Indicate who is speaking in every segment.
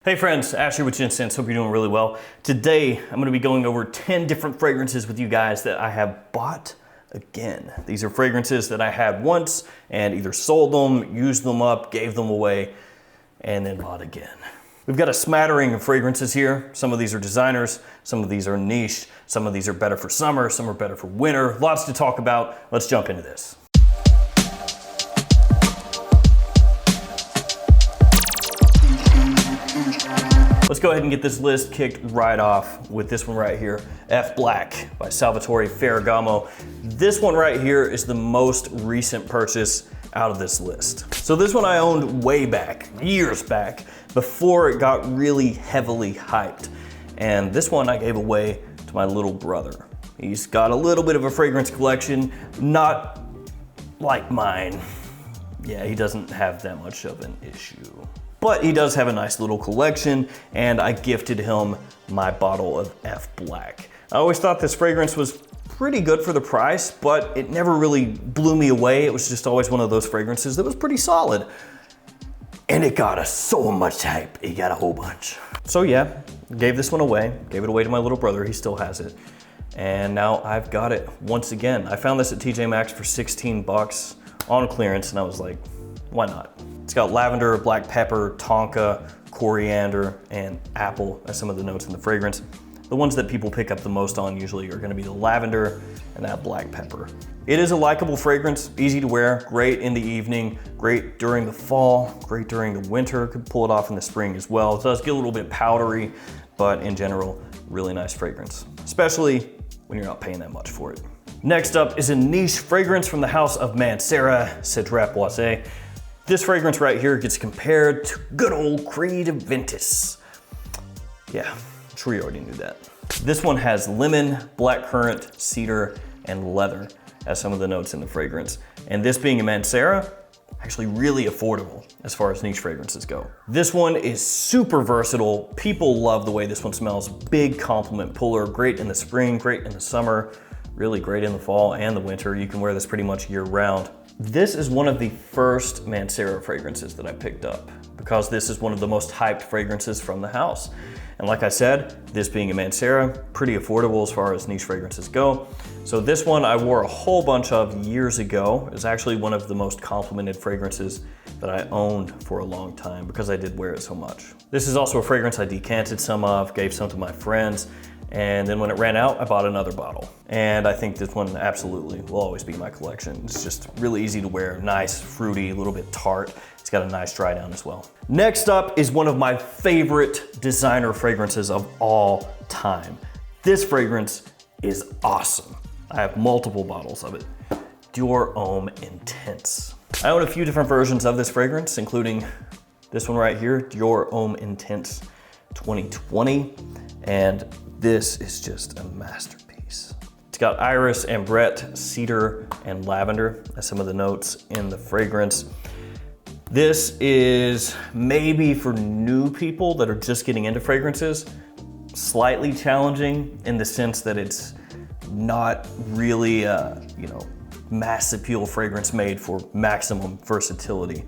Speaker 1: Hey friends, Ashley with Gents. Hope you're doing really well. Today, I'm gonna be going over 10 different fragrances with you guys that I have bought again. These are fragrances that I had once and either sold them, used them up, gave them away, and then bought again. We've got a smattering of fragrances here. Some of these are designers, some of these are niche, some of these are better for summer, some are better for winter. Lots to talk about. Let's jump into this. Let's go ahead and get this list kicked right off with this one right here, F Black by Salvatore Ferragamo. This one right here is the most recent purchase out of this list. So this one I owned way back, years back, before it got really heavily hyped. And this one I gave away to my little brother. He's got a little bit of a fragrance collection, not like mine. Yeah, he doesn't have that much of an issue. But he does have a nice little collection, and I gifted him my bottle of F Black. I always thought this fragrance was pretty good for the price, but it never really blew me away. It was just always one of those fragrances that was pretty solid. And it got us so much hype. It got a whole bunch. So yeah, gave this one away. Gave it away to my little brother. He still has it. And now I've got it once again. I found this at TJ Maxx for 16 bucks on clearance, and I was like, why not? It's got lavender, black pepper, tonka, coriander, and apple as some of the notes in the fragrance. The ones that people pick up the most on usually are gonna be the lavender and that black pepper. It is a likable fragrance, easy to wear, great in the evening, great during the fall, great during the winter, could pull it off in the spring as well. It does get a little bit powdery, but in general, really nice fragrance, especially when you're not paying that much for it. Next up is a niche fragrance from the house of CERA, CEDRAT BOISE. This fragrance right here gets compared to good old Creed AVENTUS. Yeah, I'm sure you already knew that. This one has lemon, blackcurrant, cedar, and leather as some of the notes in the fragrance. And this being a CERA, actually really affordable as far as niche fragrances go. This one is super versatile. People love the way this one smells. Big compliment puller, great in the spring, great in the summer, really great in the fall and the winter. You can wear this pretty much year round. This is one of the first CERA fragrances that I picked up because this is one of the most hyped fragrances from the house. And like I said, this being a CERA, pretty affordable as far as niche fragrances go. So this one I wore a whole bunch of years ago. It's actually one of the most complimented fragrances that I owned for a long time because I did wear it so much. This is also a fragrance I decanted some of, gave some to my friends, and then when it ran out, I bought another bottle. And I think this one absolutely will always be in my collection. It's just really easy to wear, nice, fruity, a little bit tart. It's got a nice dry down as well. Next up is one of my favorite designer fragrances of all time. This fragrance is awesome. I have multiple bottles of it. Dior Homme Intense. I own a few different versions of this fragrance, including this one right here, Dior Homme Intense 2020. And this is just a masterpiece. It's got iris, ambrette, cedar, and lavender as some of the notes in the fragrance. This is maybe for new people that are just getting into fragrances, slightly challenging in the sense that it's not really a, mass appeal fragrance made for maximum versatility.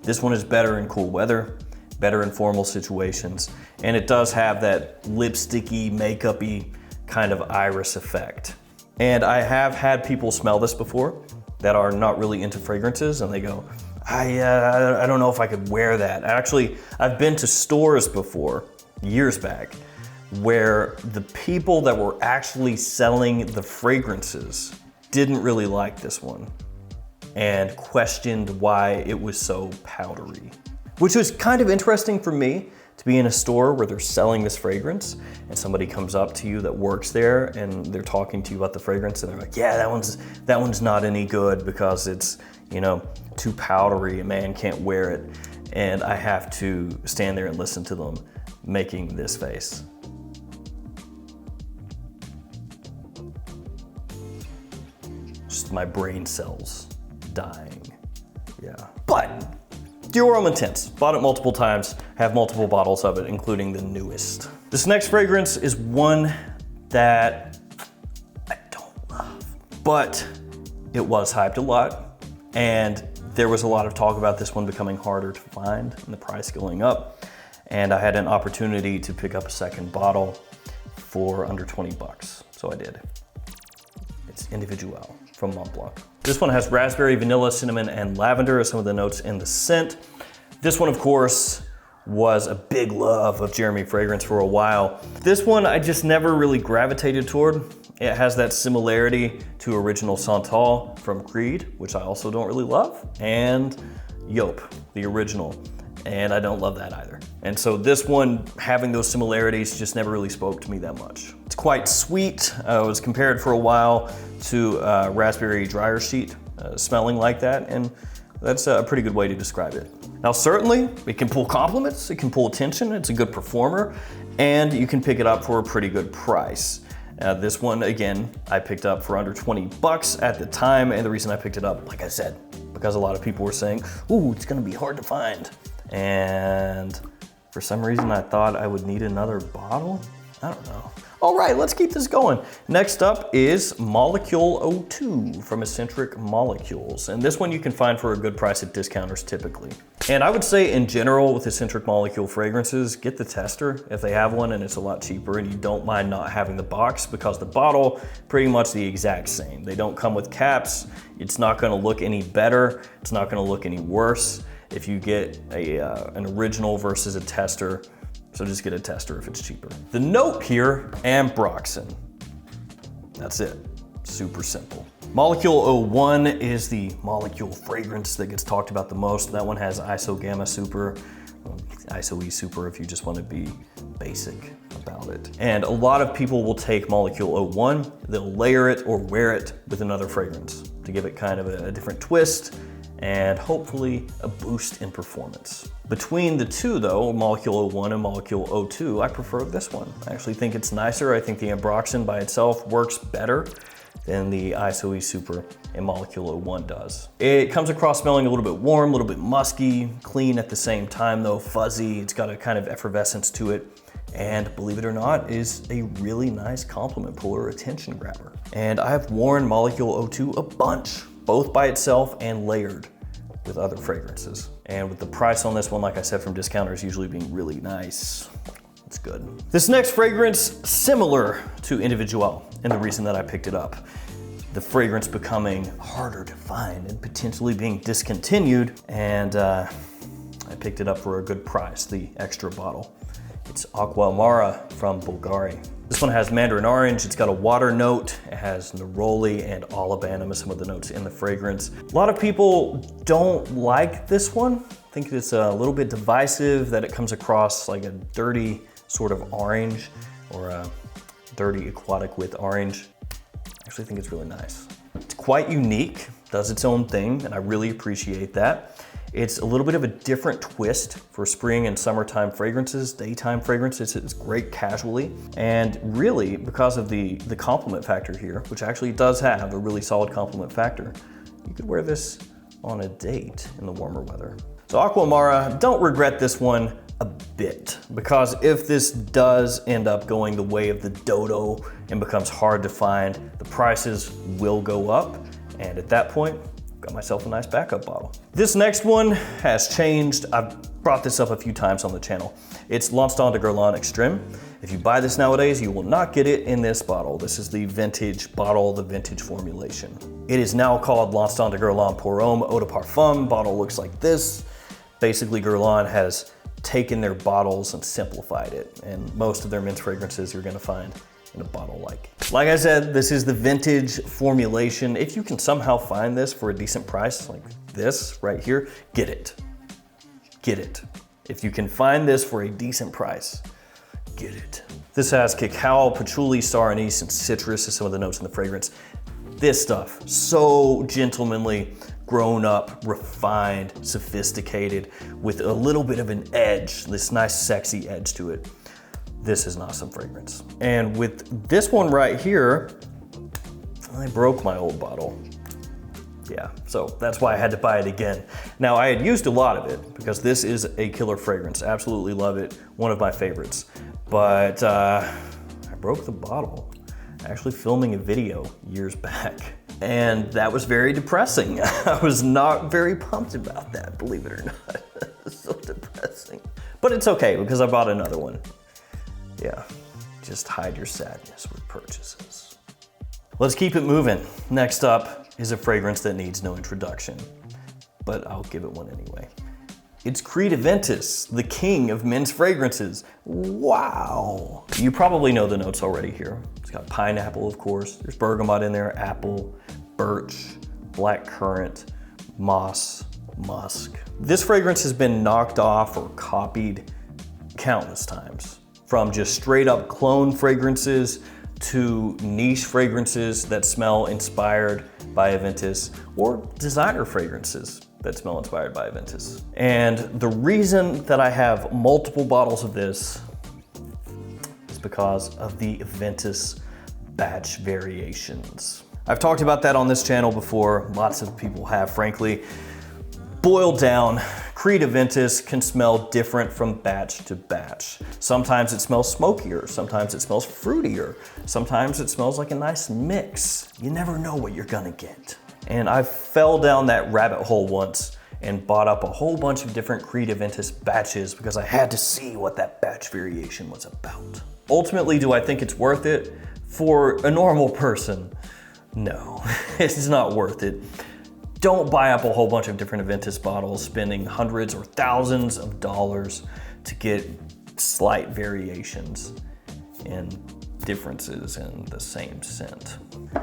Speaker 1: This one is better in cool weather, better in formal situations, and it does have that lipsticky, makeup-y kind of iris effect. And I have had people smell this before that are not really into fragrances, and they go, I don't know if I could wear that. Actually, I've been to stores before, years back, where the people that were actually selling the fragrances didn't really like this one and questioned why it was so powdery. Which was kind of interesting for me to be in a store where they're selling this fragrance and somebody comes up to you that works there and they're talking to you about the fragrance and they're like, yeah, that one's not any good because it's, too powdery, a man can't wear it. And I have to stand there and listen to them making this face. Just my brain cells dying, yeah. But Dior Homme Intense, bought it multiple times, have multiple bottles of it, including the newest. This next fragrance is one that I don't love, but it was hyped a lot, and there was a lot of talk about this one becoming harder to find and the price going up. and I had an opportunity to pick up a second bottle for under 20 bucks, so I did. It's Individuel from Mont Blanc. This one has raspberry, vanilla, cinnamon, and lavender as some of the notes in the scent. This one, of course, was a big love of Jeremy fragrance for a while. This one I just never really gravitated toward. It has that similarity to Original Santal from Creed, which I also don't really love, and Yop, the original, and I don't love that either. And so this one, having those similarities, just never really spoke to me that much. It's quite sweet. It was compared for a while to raspberry dryer sheet, smelling like that, and that's a pretty good way to describe it. Now certainly, it can pull compliments, it can pull attention, it's a good performer, and you can pick it up for a pretty good price. This one, again, I picked up for under 20 bucks at the time, and the reason I picked it up, like I said, because a lot of people were saying, ooh, it's gonna be hard to find. And for some reason I thought I would need another bottle. I don't know. All right, let's keep this going. Next up is Molecule 02 from Eccentric Molecules. And this one you can find for a good price at discounters typically. And I would say in general with Eccentric Molecule fragrances, get the tester if they have one and it's a lot cheaper and you don't mind not having the box, because the bottle, pretty much the exact same. They don't come with caps. It's not gonna look any better. It's not gonna look any worse if you get an original versus a tester. So just get a tester if it's cheaper. The note here, ambroxan. That's it, super simple. Molecule 01 is the molecule fragrance that gets talked about the most. That one has ISO Gamma Super, ISO E Super if you just want to be basic about it. And a lot of people will take Molecule 01, they'll layer it or wear it with another fragrance to give it kind of a different twist and hopefully a boost in performance. Between the two though, Molecule 01 and Molecule 02, I prefer this one. I actually think it's nicer. I think the ambroxan by itself works better than the ISO E Super and Molecule 01 does. It comes across smelling a little bit warm, a little bit musky, clean at the same time though, fuzzy. It's got a kind of effervescence to it. And believe it or not, is a really nice compliment puller, attention grabber. And I have worn Molecule 02 a bunch, both by itself and layered with other fragrances. And with the price on this one, like I said, from discounters usually being really nice, it's good. This next fragrance, similar to Individuel, and the reason that I picked it up. The fragrance becoming harder to find and potentially being discontinued, and I picked it up for a good price, the extra bottle. It's AQUA AMARA from BVLGARI. This one has mandarin orange, it's got a water note, it has neroli and olibanum as some of the notes in the fragrance. A lot of people don't like this one. I think it's a little bit divisive, that it comes across like a dirty sort of orange, or a dirty aquatic with orange. I actually think it's really nice. It's quite unique, does its own thing, and I really appreciate that. It's a little bit of a different twist for spring and summertime fragrances, daytime fragrances. It's great casually. And really, because of the compliment factor here, which actually does have a really solid compliment factor, you could wear this on a date in the warmer weather. So AQUA AMARA, don't regret this one a bit, because if this does end up going the way of the dodo and becomes hard to find, the prices will go up. And at that point, got myself a nice backup bottle. This next one has changed. I've brought this up a few times on the channel. It's L'Instant de Guerlain Extreme. If you buy this nowadays, you will not get it in this bottle. This is the vintage bottle, the vintage formulation. It is now called L'Instant de Guerlain Pour Homme Eau de Parfum. Bottle looks like this. Basically, Guerlain has taken their bottles and simplified it, and most of their men's fragrances you're gonna find in a bottle like I said, this is the vintage formulation. If you can somehow find this for a decent price, like this right here, get it. Get it. If you can find this for a decent price, get it. This has cacao, patchouli, star anise, and citrus as some of the notes in the fragrance. This stuff, so gentlemanly, grown up, refined, sophisticated, with a little bit of an edge, this nice sexy edge to it. This is an awesome fragrance. And with this one right here, I broke my old bottle. Yeah, so that's why I had to buy it again. Now, I had used a lot of it because this is a killer fragrance. Absolutely love it, one of my favorites. But I broke the bottle actually filming a video years back. And that was very depressing. I was not very pumped about that, believe it or not. So depressing. But it's okay because I bought another one. Yeah, just hide your sadness with purchases. Let's keep it moving. Next up is a fragrance that needs no introduction, but I'll give it one anyway. It's Creed Aventus, the king of men's fragrances. Wow. You probably know the notes already here. It's got pineapple, of course. There's bergamot in there, apple, birch, black currant, moss, musk. This fragrance has been knocked off or copied countless times, from just straight up clone fragrances to niche fragrances that smell inspired by Aventus, or designer fragrances that smell inspired by Aventus. And the reason that I have multiple bottles of this is because of the Aventus batch variations. I've talked about that on this channel before. Lots of people have, frankly. Boiled down, Creed Aventus can smell different from batch to batch. Sometimes it smells smokier, sometimes it smells fruitier, sometimes it smells like a nice mix. You never know what you're gonna get. And I fell down that rabbit hole once and bought up a whole bunch of different Creed Aventus batches because I had to see what that batch variation was about. Ultimately, do I think it's worth it? For a normal person, no, it's not worth it. Don't buy up a whole bunch of different Aventus bottles, spending hundreds or thousands of dollars to get slight variations and differences in the same scent.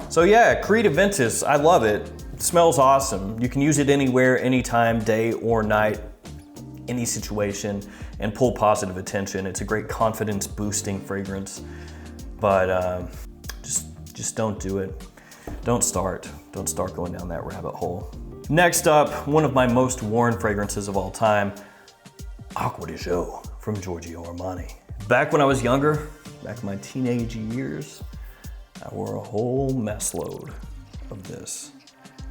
Speaker 1: So yeah, Creed Aventus, I love it. It smells awesome. You can use it anywhere, anytime, day or night, any situation, and pull positive attention. It's a great confidence boosting fragrance, but just don't do it. Don't start going down that rabbit hole. Next up, one of my most worn fragrances of all time, Acqua di Gio from Giorgio Armani. Back when I was younger, back in my teenage years, I wore a whole mess load of this.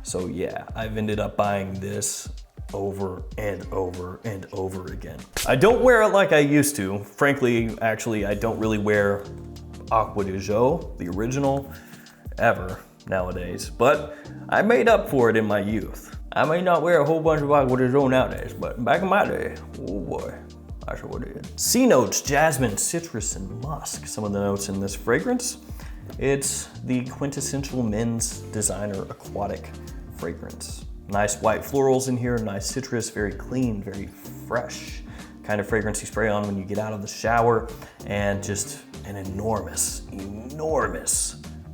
Speaker 1: So yeah, I've ended up buying this over and over and over again. I don't wear it like I used to. Frankly, actually, I don't really wear Acqua di Gio, the original, ever nowadays, but I made up for it in my youth. I may not wear a whole bunch of Acqua di Gio nowadays, but back in my day, oh boy, I sure did. C notes, jasmine, citrus, and musk. Some of the notes in this fragrance. It's the quintessential men's designer aquatic fragrance. Nice white florals in here, nice citrus, very clean, very fresh. Kind of fragrance you spray on when you get out of the shower, and just an enormous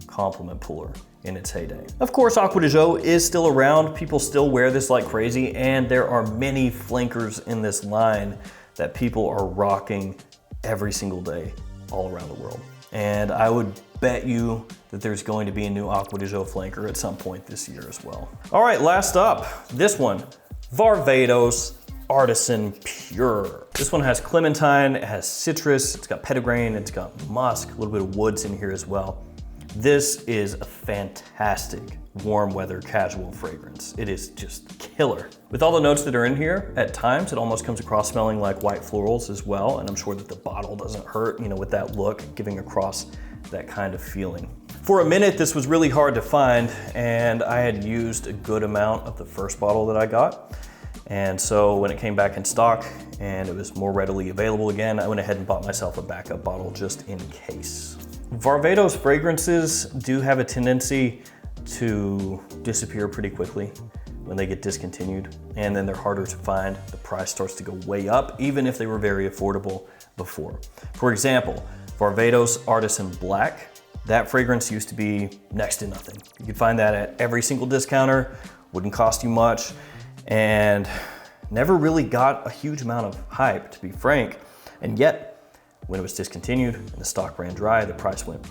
Speaker 1: compliment puller in its heyday. Of course, Acqua di Gio is still around. People still wear this like crazy, and there are many flankers in this line that people are rocking every single day all around the world. And I would bet you that there's going to be a new Acqua di Gio flanker at some point this year as well. All right, last up, this one, Varvatos Artisan Pure. This one has clementine, it has citrus, it's got petitgrain, it's got musk, a little bit of woods in here as well. This is a fantastic warm weather casual fragrance. It is just killer. With all the notes that are in here, at times it almost comes across smelling like white florals as well, and I'm sure that the bottle doesn't hurt, you know, with that look, giving across that kind of feeling. For a minute, this was really hard to find, and I had used a good amount of the first bottle that I got. And so when it came back in stock and it was more readily available again, I went ahead and bought myself a backup bottle just in case. Varvatos fragrances do have a tendency to disappear pretty quickly when they get discontinued, and then they're harder to find. The price starts to go way up, even if they were very affordable before. For example, Varvatos Artisan Black, that fragrance used to be next to nothing. You could find that at every single discounter, wouldn't cost you much, and never really got a huge amount of hype, to be frank. And yet, when it was discontinued and the stock ran dry, the price went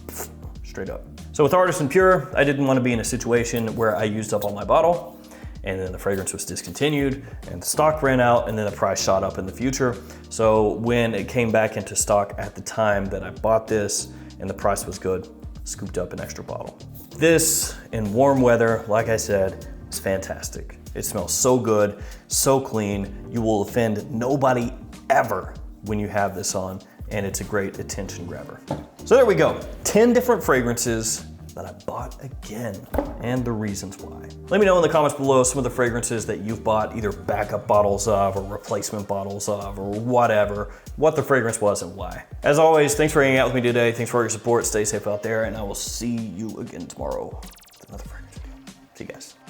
Speaker 1: straight up. So with Artisan Pure, I didn't want to be in a situation where I used up all my bottle and then the fragrance was discontinued and the stock ran out and then the price shot up in the future. So when it came back into stock at the time that I bought this and the price was good, scooped up an extra bottle. This in warm weather, like I said, is fantastic. It smells so good, so clean. You will offend nobody ever when you have this on, and it's a great attention grabber. So there we go, 10 different fragrances, that I bought again, and the reasons why. Let me know in the comments below some of the fragrances that you've bought either backup bottles of or replacement bottles of or whatever, what the fragrance was and why. As always, thanks for hanging out with me today. Thanks for all your support. Stay safe out there, and I will see you again tomorrow with another fragrance video. See you guys.